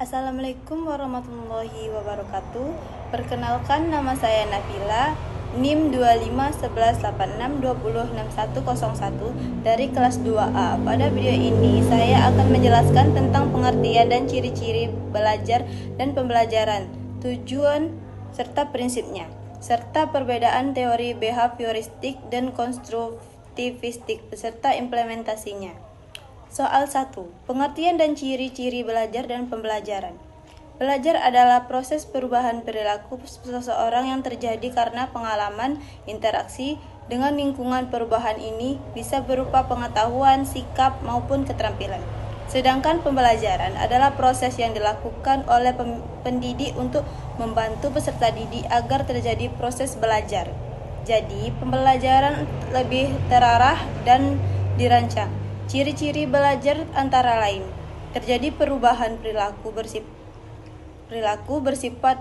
Assalamualaikum warahmatullahi wabarakatuh. Perkenalkan, nama saya Nabila, NIM 251186206101 dari kelas 2A. Pada video ini saya akan menjelaskan tentang pengertian dan ciri-ciri belajar dan pembelajaran, tujuan serta prinsipnya, serta perbedaan teori behavioristik dan konstruktivistik beserta implementasinya. Soal 1. Pengertian dan ciri-ciri belajar dan pembelajaran. Belajar adalah proses perubahan perilaku seseorang yang terjadi karena pengalaman interaksi dengan lingkungan. Perubahan ini bisa berupa pengetahuan, sikap, maupun keterampilan. Sedangkan pembelajaran adalah proses yang dilakukan oleh pendidik untuk membantu peserta didik agar terjadi proses belajar. Jadi, pembelajaran lebih terarah dan dirancang. Ciri-ciri belajar antara lain: terjadi perubahan perilaku bersifat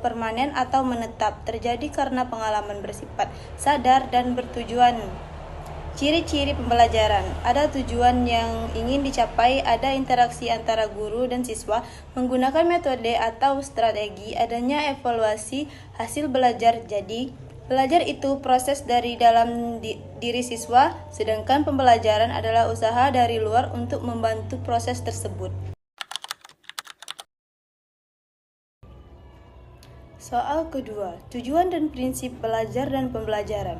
permanen atau menetap, terjadi karena pengalaman bersifat sadar dan bertujuan. Ciri-ciri pembelajaran: ada tujuan yang ingin dicapai, ada interaksi antara guru dan siswa menggunakan metode atau strategi, adanya evaluasi hasil belajar. Jadi, belajar itu proses dari dalam diri siswa, sedangkan pembelajaran adalah usaha dari luar untuk membantu proses tersebut. Soal kedua, tujuan dan prinsip belajar dan pembelajaran.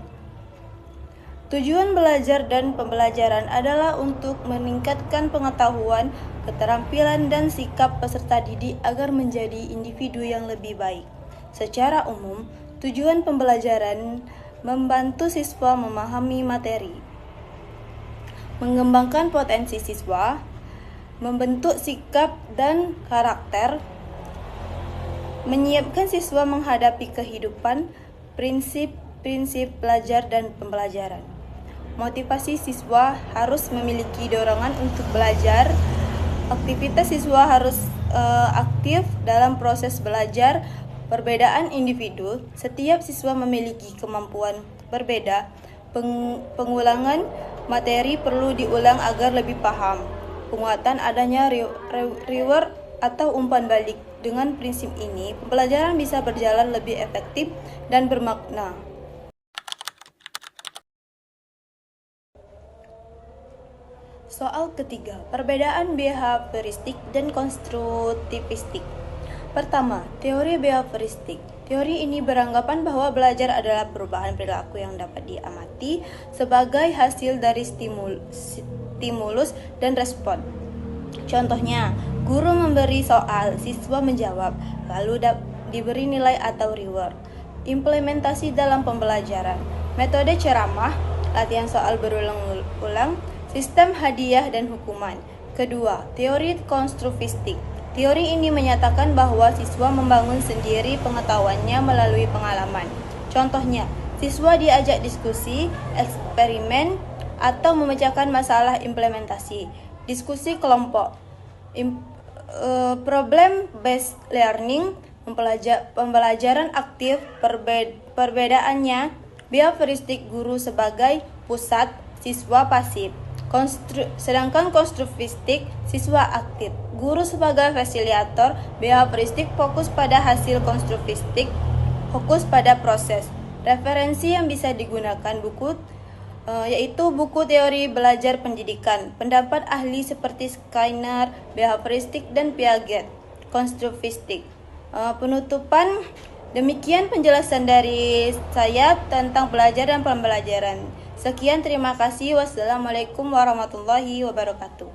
Tujuan belajar dan pembelajaran adalah untuk meningkatkan pengetahuan, keterampilan, dan sikap peserta didik agar menjadi individu yang lebih baik. Secara umum, tujuan pembelajaran membantu siswa memahami materi, mengembangkan potensi siswa, membentuk sikap dan karakter, menyiapkan siswa menghadapi kehidupan, prinsip-prinsip belajar dan pembelajaran. Motivasi siswa harus memiliki dorongan untuk belajar. Aktivitas siswa harus aktif dalam proses belajar. Perbedaan individu, setiap siswa memiliki kemampuan berbeda. Pengulangan materi perlu diulang agar lebih paham. Penguatan adanya reward atau umpan balik. Dengan prinsip ini, pembelajaran bisa berjalan lebih efektif dan bermakna. Soal ketiga, perbedaan behavioristik dan konstruktivistik. Pertama, teori behavioristik. Teori ini beranggapan bahwa belajar adalah perubahan perilaku yang dapat diamati sebagai hasil dari stimulus dan respon. Contohnya, guru memberi soal, siswa menjawab, lalu diberi nilai atau reward. Implementasi dalam pembelajaran. Metode ceramah, latihan soal berulang-ulang, sistem hadiah dan hukuman. Kedua, teori konstruktivistik. Teori ini menyatakan bahwa siswa membangun sendiri pengetahuannya melalui pengalaman. Contohnya, siswa diajak diskusi, eksperimen, atau memecahkan masalah implementasi. Diskusi kelompok, problem based learning, pembelajaran aktif. Perbedaannya, behavioristik guru sebagai pusat, siswa pasif. Sedangkan konstruktivistik siswa aktif, guru sebagai fasilitator. Behavioristik fokus pada hasil, konstruktivistik fokus pada proses. Referensi yang bisa digunakan buku yaitu buku teori belajar pendidikan, pendapat ahli seperti Skinner, behavioristik, dan Piaget. Konstruktivistik. Penutupan, demikian penjelasan dari saya tentang belajar dan pembelajaran. Sekian, terima kasih. Wassalamualaikum warahmatullahi wabarakatuh.